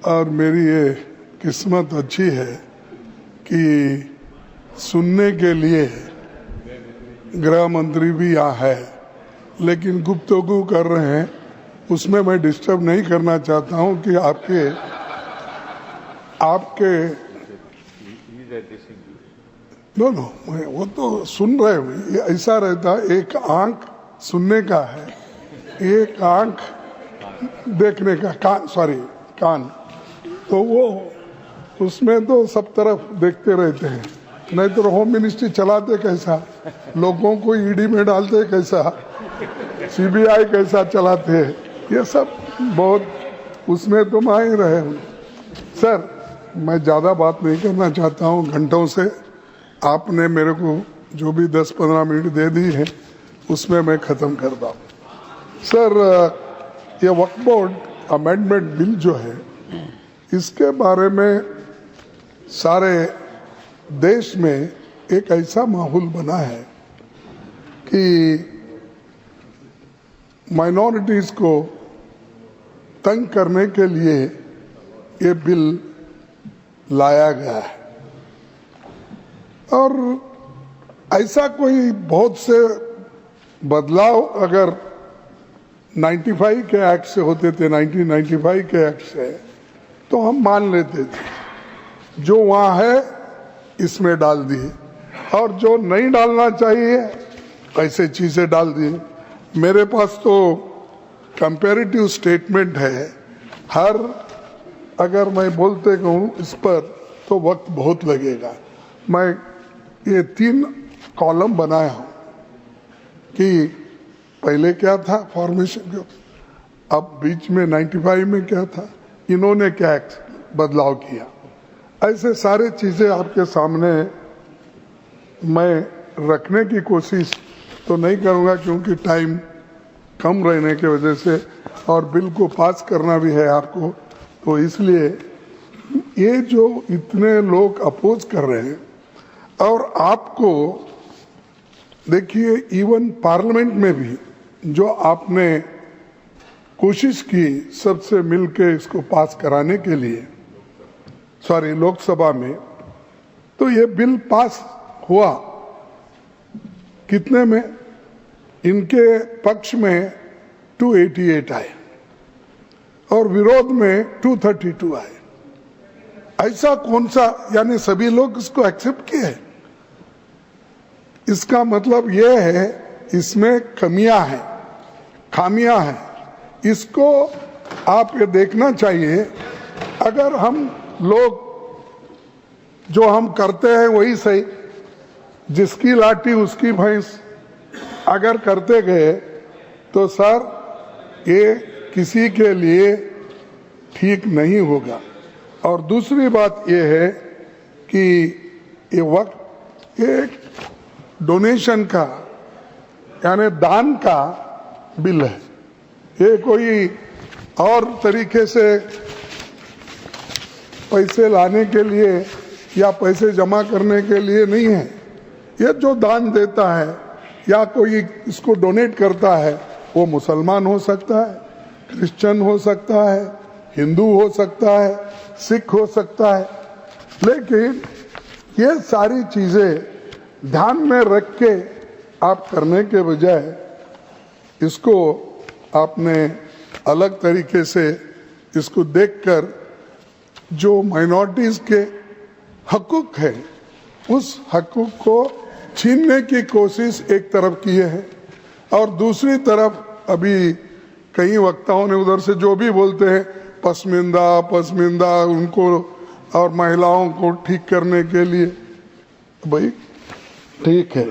और मेरी ये किस्मत अच्छी है कि सुनने के लिए गृह मंत्री भी यहाँ है, लेकिन गुफ्तगू कर रहे हैं, उसमें मैं डिस्टर्ब नहीं करना चाहता हूँ कि आपके नो वो तो सुन रहे हैं। ऐसा रहता, एक आंख सुनने का है, एक आंख देखने का, कान, तो वो उसमें तो सब तरफ देखते रहते हैं। नहीं तो होम मिनिस्ट्री चलाते कैसा, लोगों को ईडी में डालते कैसा, सीबीआई कैसा चलाते हैं, ये सब बहुत उसमें तो माहिर रहे हूँ। सर, मैं ज़्यादा बात नहीं करना चाहता हूँ, घंटों से आपने मेरे को जो भी 10-15 मिनट दे दी है उसमें मैं ख़त्म करता हूँ। सर, ये वक्फ बोर्ड अमेंडमेंट बिल जो है, इसके बारे में सारे देश में एक ऐसा माहौल बना है कि माइनॉरिटीज़ को तंग करने के लिए ये बिल लाया गया है। और ऐसा कोई बहुत से बदलाव अगर 95 के एक्ट से होते थे, 1995 के एक्ट से, तो हम मान लेते थे। जो वहाँ है इसमें डाल दिए, और जो नहीं डालना चाहिए ऐसे चीज़ें डाल दिए। मेरे पास तो कंपैरेटिव स्टेटमेंट है, हर अगर मैं बोलते कहूँ इस पर तो वक्त बहुत लगेगा। मैं ये 3 कॉलम बनाया हूँ कि पहले क्या था फॉर्मेशन, अब बीच में 95 में क्या था, इन्होंने क्या बदलाव किया, ऐसे सारे चीज़ें आपके सामने मैं रखने की कोशिश तो नहीं करूँगा, क्योंकि टाइम कम रहने की वजह से, और बिल को पास करना भी है आपको, तो इसलिए ये जो इतने लोग अपोज कर रहे हैं, और आपको देखिए इवन पार्लियामेंट में भी जो आपने कोशिश की सबसे मिलके इसको पास कराने के लिए, लोकसभा में, तो ये बिल पास हुआ कितने में, इनके पक्ष में 288 आए और विरोध में 232 आए। ऐसा कौन सा, यानी सभी लोग इसको एक्सेप्ट किए। इसका मतलब यह है इसमें खामियां हैं, इसको आप ये देखना चाहिए। अगर हम लोग जो हम करते हैं वही सही, जिसकी लाठी उसकी भैंस अगर करते गए तो सर ये किसी के लिए ठीक नहीं होगा। और दूसरी बात ये है कि ये वक्त एक डोनेशन का, यानी दान का बिल है, ये कोई और तरीके से पैसे लाने के लिए या पैसे जमा करने के लिए नहीं है। ये जो दान देता है या कोई इसको डोनेट करता है, वो मुसलमान हो सकता है, क्रिश्चियन हो सकता है, हिंदू हो सकता है, सिख हो सकता है, लेकिन ये सारी चीज़ें ध्यान में रख के आप करने के बजाय इसको आपने अलग तरीके से इसको देखकर जो माइनॉरिटीज़ के हकूक़ है उस हकूक़ को छीनने की कोशिश एक तरफ किए हैं, और दूसरी तरफ अभी कई वक्ताओं ने उधर से जो भी बोलते हैं पसमिंदा उनको और महिलाओं को ठीक करने के लिए, भाई ठीक है,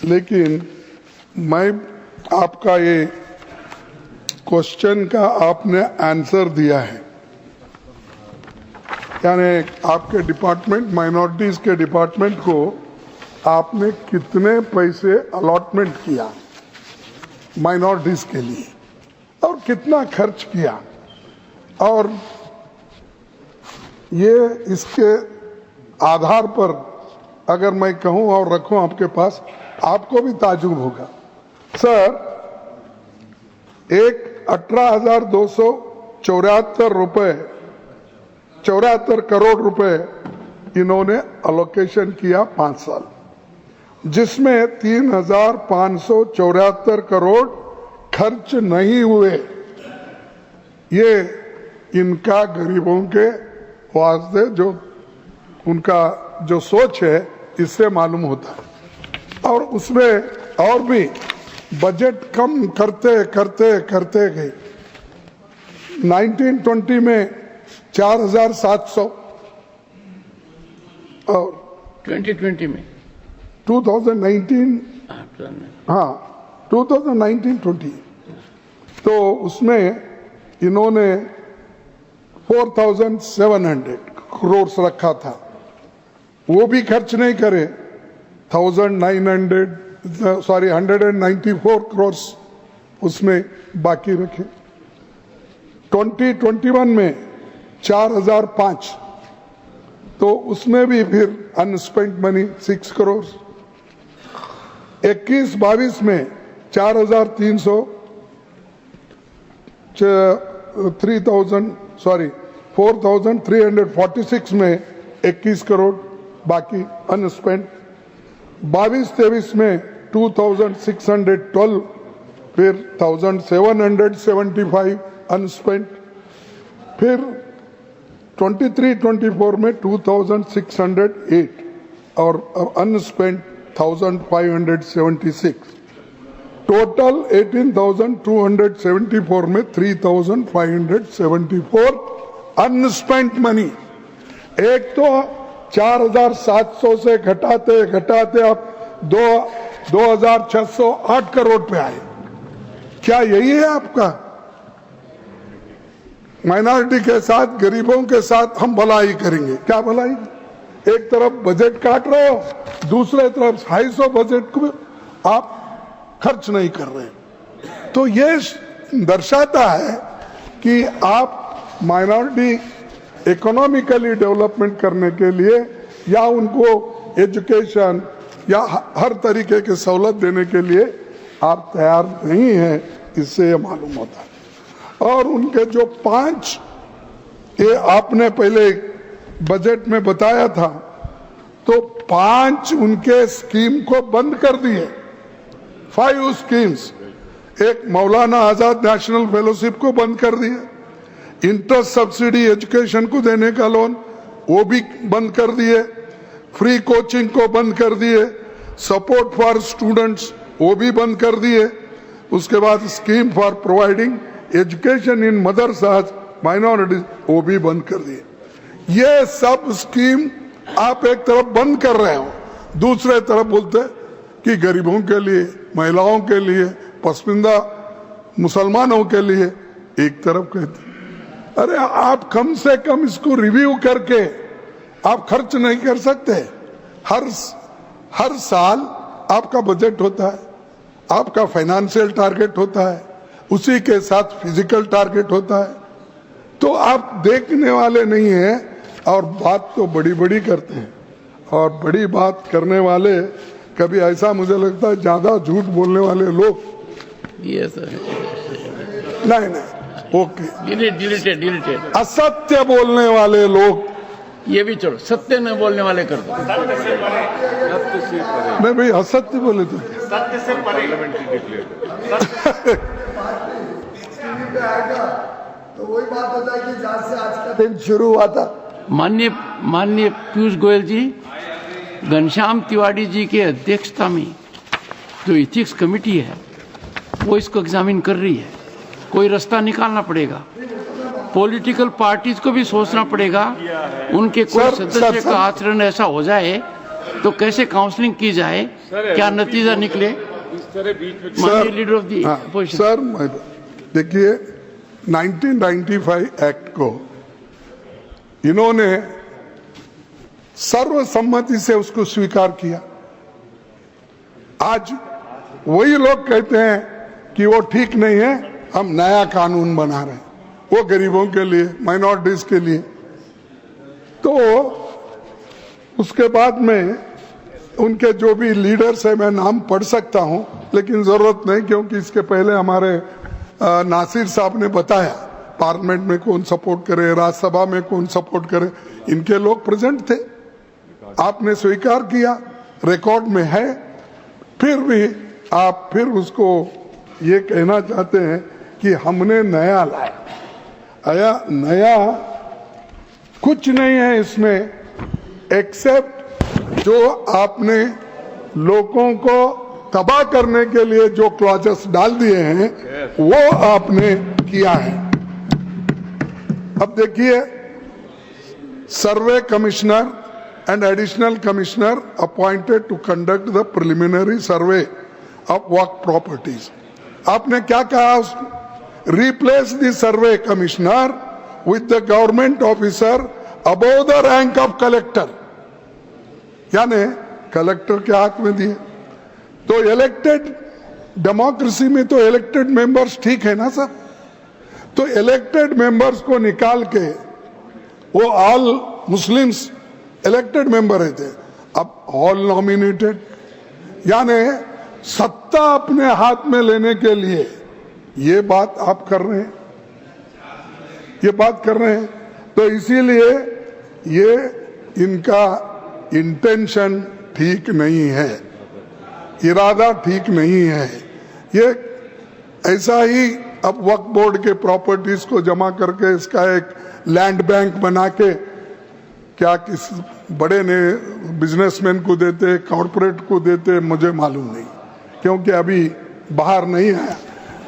लेकिन मैं आपका ये क्वेश्चन का आपने आंसर दिया है, यानी आपके डिपार्टमेंट, माइनॉरिटीज़ के डिपार्टमेंट को आपने कितने पैसे अलॉटमेंट किया माइनॉरिटीज़ के लिए और कितना खर्च किया, और ये इसके आधार पर अगर मैं कहूँ और रखूँ आपके पास, आपको भी ताजुब होगा। सर, एक 18,274 रुपये 74 करोड़ रुपए इन्होंने अलोकेशन किया 5 साल, जिसमें 3,574 करोड़ खर्च नहीं हुए। ये इनका गरीबों के वास्ते जो उनका जो सोच है इससे मालूम होता है। और उसमें और भी बजट कम करते करते करते गए। 1920 में 4,700 और 2020 में 2019 हाँ 2019-20 तो उसमें इन्होंने 4,700 करोड़ रखा था, वो भी खर्च नहीं करे। 194 करोड़ उसमें बाकी रखे। 2021 में 4,005 तो उसमें भी फिर अनस्पेंट मनी 6 करोड़। 21-22 में 4,346 में 21 करोड़ बाकी अनस्पेंट। 22-23 में 2,612 फिर 1,775 अनस्पेंट। फिर 23-24 में 2,608 और अनस्पेंट 1,576। टोटल 18,274 में 3,574 अनस्पेंट मनी। एक तो 4,700 से घटाते घटाते अब 2,608 करोड़ पे आए। क्या यही है आपका? माइनॉरिटी के साथ, गरीबों के साथ हम भलाई करेंगे? क्या भलाई? एक तरफ बजट काट रहे हो, दूसरे तरफ 250 बजट को आप खर्च नहीं कर रहे। तो ये दर्शाता है कि आप माइनॉरिटी इकोनॉमिकली डेवलपमेंट करने के लिए या उनको एजुकेशन या हर तरीके के सहूलत देने के लिए आप तैयार नहीं हैं, इससे ये मालूम होता है। और उनके जो 5 ये आपने पहले बजट में बताया था, तो 5 उनके स्कीम को बंद कर दिए। 5 स्कीम्स। एक मौलाना आजाद नेशनल फेलोशिप को बंद कर दिए। इंटरेस्ट सब्सिडी एजुकेशन को देने का लोन वो भी बंद कर दिए। फ्री कोचिंग को बंद कर दिए। सपोर्ट फॉर स्टूडेंट्स वो भी बंद कर दिए। उसके बाद scheme for providing education in मदरसाज minorities वो भी बंद कर दिए। ये सब स्कीम आप एक तरफ बंद कर रहे हो, दूसरे तरफ बोलते कि गरीबों के लिए, महिलाओं के लिए, पसमानदा मुसलमानों के लिए एक तरफ कहते। अरे आप कम से कम इसको रिव्यू करके आप खर्च नहीं कर सकते? हर साल आपका बजट होता है, आपका फाइनेंशियल टारगेट होता है, उसी के साथ फिजिकल टारगेट होता है। तो आप देखने वाले नहीं हैं और बात तो बड़ी बड़ी करते हैं। और बड़ी बात करने वाले कभी ऐसा मुझे लगता है ज्यादा झूठ बोलने वाले लोग नहीं ओके डिलीटेड असत्य बोलने वाले लोग, ये भी छोड़ो, सत्य न बोलने वाले कर दो। नहीं भाई, असत्य बोले तो सत्य से परे तो वही बात होता है कि जहाँ से आज का दिन शुरू हुआ था। माननीय पीयूष गोयल जी, घनश्याम तिवारी जी के अध्यक्षता में जो इथिक्स कमेटी है वो इसको एग्जामिन कर रही है। कोई रास्ता निकालना पड़ेगा। पॉलिटिकल पार्टीज को भी सोचना पड़ेगा। उनके कोई सदस्य का आचरण ऐसा हो जाए तो कैसे काउंसलिंग की जाए, क्या नतीजा निकले। माननीय leader of the opposition. Sir देखिए, 1995 एक्ट को इन्होंने सर्वसम्मति से उसको स्वीकार किया। आज वही लोग कहते हैं कि वो ठीक नहीं है, हम नया कानून बना रहे हैं वो गरीबों के लिए, माइनॉरिटीज के लिए। तो उसके बाद में उनके जो भी लीडर्स है, मैं नाम पढ़ सकता हूं, लेकिन जरूरत नहीं, क्योंकि इसके पहले हमारे नासिर साहब ने बताया पार्लियामेंट में कौन सपोर्ट करे, राज्यसभा में कौन सपोर्ट करे, इनके लोग प्रेजेंट थे। आपने स्वीकार किया, रिकॉर्ड में है, फिर भी आप फिर उसको ये कहना चाहते हैं कि हमने नया लाया। नया कुछ नहीं है इसमें, एक्सेप्ट जो आपने लोगों को तबाह करने के लिए जो क्लॉजेस डाल दिए हैं वो आपने किया है। अब देखिए, सर्वे commissioner and additional commissioner appointed to conduct the preliminary survey of work properties. आपने क्या कहा? Replace the survey commissioner with the government officer above the rank of collector. यानी कलेक्टर के हाथ में दिए। तो इलेक्टेड डेमोक्रेसी में तो इलेक्टेड मेंबर्स ठीक है ना सर? तो इलेक्टेड मेंबर्स को निकाल के वो ऑल मुस्लिम्स इलेक्टेड मेंबर थे, अब ऑल नॉमिनेटेड, यानी सत्ता अपने हाथ में लेने के लिए ये बात आप कर रहे हैं, ये बात कर रहे हैं। तो इसीलिए ये इनका इंटेंशन ठीक नहीं है, इरादा ठीक नहीं है। ये ऐसा ही अब वक्फ बोर्ड के प्रॉपर्टीज को जमा करके इसका एक लैंड बैंक बना के क्या किस बड़े ने बिजनेसमैन को देते, कॉर्पोरेट को देते, मुझे मालूम नहीं, क्योंकि अभी बाहर नहीं आया।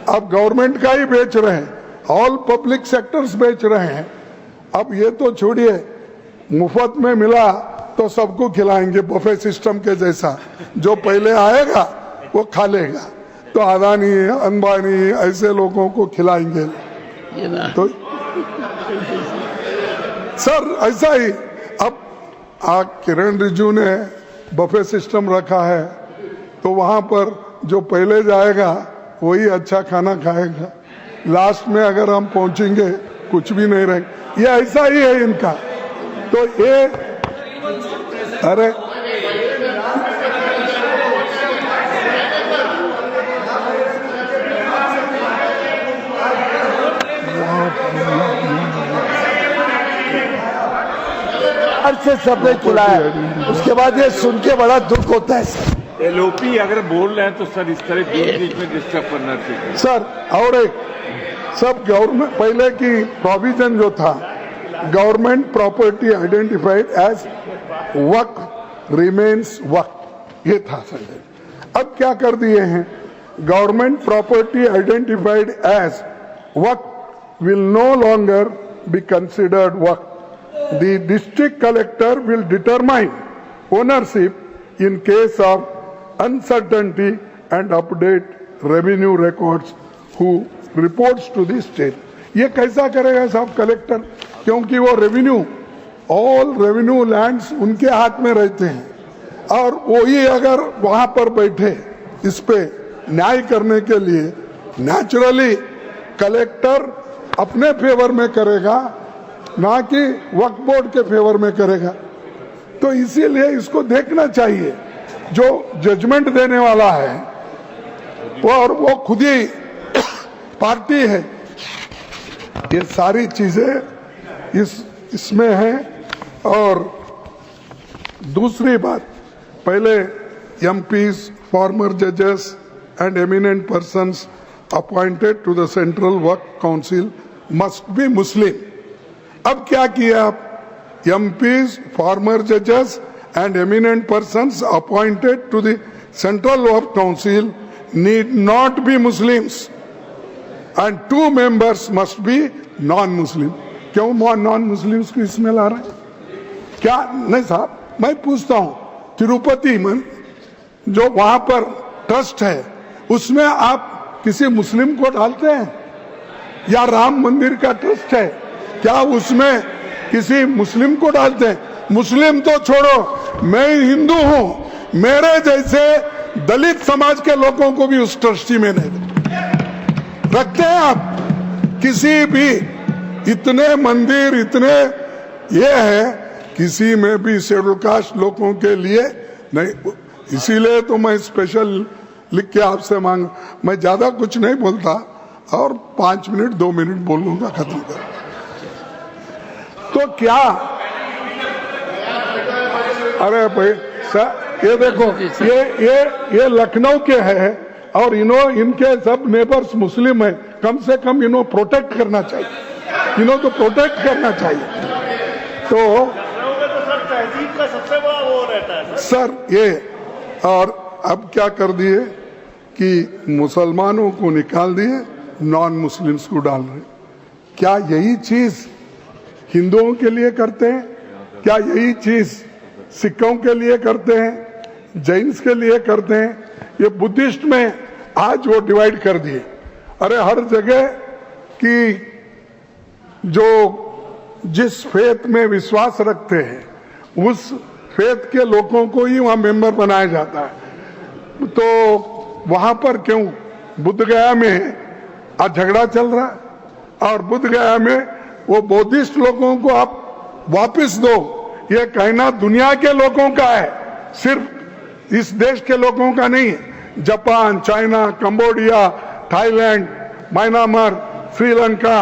अब गवर्नमेंट का ही बेच रहे हैं, ऑल पब्लिक सेक्टर्स बेच रहे हैं। अब ये तो छोड़िए, मुफ्त में मिला तो सबको खिलाएंगे बफे सिस्टम के जैसा, जो पहले आएगा वो खा लेगा। तो अदानी, अंबानी ऐसे लोगों को खिलाएंगे। तो सर ऐसा ही अब किरण रिजिजू ने बफे सिस्टम रखा है, तो वहां पर जो पहले जाएगा वही अच्छा खाना खाएगा। लास्ट में अगर हम पहुंचेंगे कुछ भी नहीं रहेगा। ये ऐसा ही है इनका। तो ये अरे से सबने खिलाया, उसके बाद ये सुन के बड़ा दुख होता है सर। एलओपी अगर बोल रहे हैं तो सर इस तरह बीच में डिस्टर्ब करना चाहिए सर। और एक सब गवर्नमेंट पहले की प्रोविजन जो था, government property identified as waqf remains waqf, ये था सर। अब क्या कर दिए हैं, government property identified as waqf will no longer be considered waqf. The district collector will determine ownership in case of uncertainty and update revenue records who reports to the state. ये कैसा करेगा साहब कलेक्टर? क्योंकि वो रेवेन्यू, ऑल रेवेन्यू लैंड्स उनके हाथ में रहते हैं, और वही अगर वहां पर बैठे इस पे न्याय करने के लिए, नेचुरली कलेक्टर अपने फेवर में करेगा, ना कि वक्फ बोर्ड के फेवर में करेगा। तो इसीलिए इसको देखना चाहिए, जो जजमेंट देने वाला है और वो खुद ही पार्टी है। ये सारी चीजें इसमें हैं। और दूसरी बात, पहले एमपीज, फॉर्मर जजेस and eminent persons appointed to the Central Waqf Council must be Muslim. अब क्या किया आप, एमपीज, फॉर्मर जजेस and eminent persons appointed to the Central Waqf Council need not be Muslims and 2 members must be non Muslim. क्यों non Muslims को इसमें ला रहे हैं? क्या नहीं साहब, मैं पूछता हूं, तिरुपति में जो वहां पर ट्रस्ट है उसमें आप किसी मुस्लिम को डालते हैं? या राम मंदिर का ट्रस्ट है, क्या उसमें किसी मुस्लिम को डालते हैं? मुस्लिम तो छोड़ो, मैं हिंदू हूं, मेरे जैसे दलित समाज के लोगों को भी उस ट्रस्टी में नहीं रखते हैं आप। किसी भी इतने मंदिर, इतने ये है, किसी में भी शेड्यूल कास्ट लोगों के लिए नहीं। इसीलिए तो मैं स्पेशल लिख के आपसे मांग, मैं ज्यादा कुछ नहीं बोलता, और 5 मिनट 2 मिनट बोल लूंगा, खत्म कर। तो क्या, अरे भाई सर ये देखो, ये लखनऊ के हैं और इनके सब नेबर्स मुस्लिम है, कम से कम इन्हों प्रोटेक्ट करना चाहिए, इन्हों तो प्रोटेक्ट करना चाहिए। तो तहजीब का सबसे बड़ा वो रहता है सर ये, और अब क्या कर दिए कि मुसलमानों को निकाल दिए, नॉन मुस्लिम्स को डाल रहे। क्या यही चीज हिंदुओं के लिए करते हैं? क्या यही चीज सिखों के लिए करते हैं, जैन्स के लिए करते हैं? ये बुद्धिस्ट में आज वो डिवाइड कर दिए। अरे हर जगह की जो जिस फेथ में विश्वास रखते हैं उस फेथ के लोगों को ही वहां मेंबर बनाया जाता है। तो वहां पर क्यों बुद्ध गया में आज झगड़ा चल रहा है, और बुद्ध गया में वो बौद्धिस्ट लोगों को आप वापस दो, ये कहना दुनिया के लोगों का है, सिर्फ इस देश के लोगों का नहीं है। Japan, China, Cambodia, Thailand, Myanmar, Sri Lanka,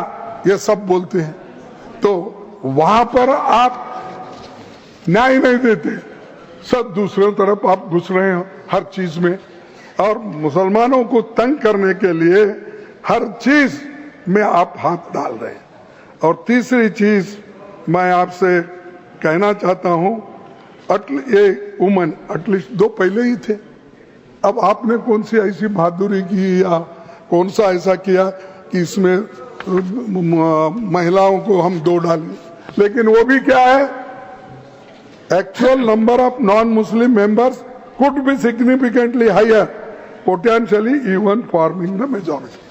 ये सब बोलते हैं। तो वहां पर आप न्याय नहीं देते, सब दूसरे तरफ आप घुस रहे हो हर चीज में, और मुसलमानों को तंग करने के लिए हर चीज में आप हाथ डाल रहे हैं। और तीसरी चीज मैं आपसे कहना चाहता हूं, ये वुमन एटलीस्ट 2 पहले ही थे, अब आपने कौन सी ऐसी बहादुरी की या कौन सा ऐसा किया कि इसमें महिलाओं को हम 2 डालें? लेकिन वो भी क्या है, actual number of non Muslim members could be significantly higher, potentially even forming the majority.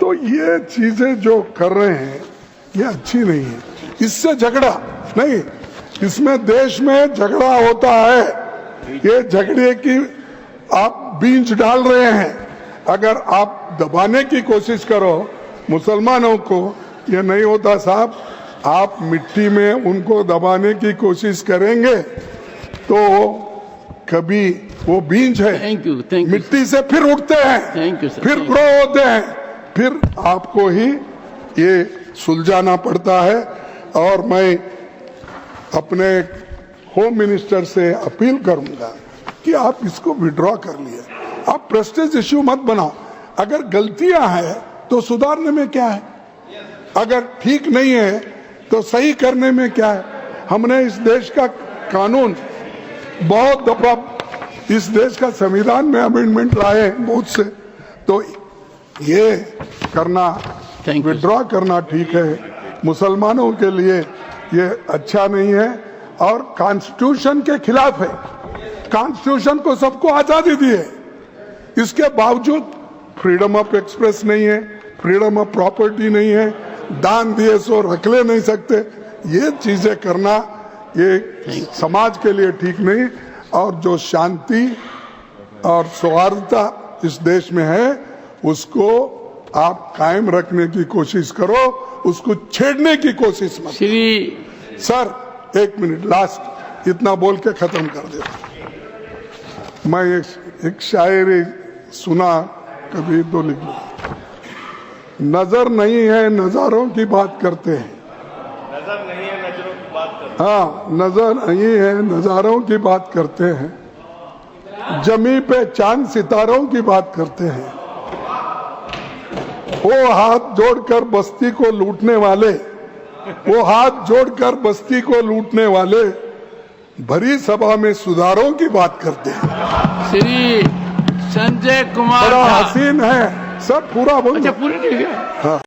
तो ये चीजें जो कर रहे हैं ये अच्छी नहीं है, इससे झगड़ा नहीं, इसमें देश में झगड़ा होता है, ये झगड़े की आप बीज डाल रहे हैं। अगर आप दबाने की कोशिश करो मुसलमानों को, ये नहीं होता साहब। आप मिट्टी में उनको दबाने की कोशिश करेंगे तो कभी वो बीज है, थैंक यू मिट्टी से फिर उठते हैं, थैंक यू सर, फिर ग्रो होते हैं, फिर आपको ही ये सुलझाना पड़ता है। और मैं अपने होम मिनिस्टर से अपील करूंगा कि आप इसको विड्रॉ कर लिए, आप प्रेस्टीज इश्यू मत बनाओ। अगर गलतियां हैं तो सुधारने में क्या है, अगर ठीक नहीं है तो सही करने में क्या है। हमने इस देश का कानून बहुत दफा, इस देश का संविधान में अमेंडमेंट लाए बहुत से, तो ये करना, विड्रॉ करना ठीक है। मुसलमानों के लिए ये अच्छा नहीं है और कॉन्स्टिट्यूशन के खिलाफ है। कॉन्स्टिट्यूशन को सबको आजादी दी है, इसके बावजूद फ्रीडम ऑफ एक्सप्रेस नहीं है, फ्रीडम ऑफ प्रॉपर्टी नहीं है, दान दिए सो रख ले नहीं सकते। ये चीजें करना ये समाज के लिए ठीक नहीं। और जो शांति और सौहार्दता इस देश में है उसको आप कायम रखने की कोशिश करो, उसको छेड़ने की कोशिश मत। सर 1 मिनट लास्ट, इतना बोल के खत्म कर देता। मैं एक शायरी सुना, कभी 2 लिख लो। नजर नहीं है नजारों की बात करते हैं, नजर नहीं है नजरों की बात करते हैं। हाँ, नजर नहीं है नजारों की बात करते हैं, जमी पे चांद सितारों की बात करते हैं। वो हाथ जोड़कर बस्ती को लूटने वाले, वो हाथ जोड़कर बस्ती को लूटने वाले भरी सभा में सुधारों की बात करते हैं। श्री संजय कुमार बड़ा हसीन है, सब पूरा बोल। अच्छा पूरे नहीं गया। हाँ।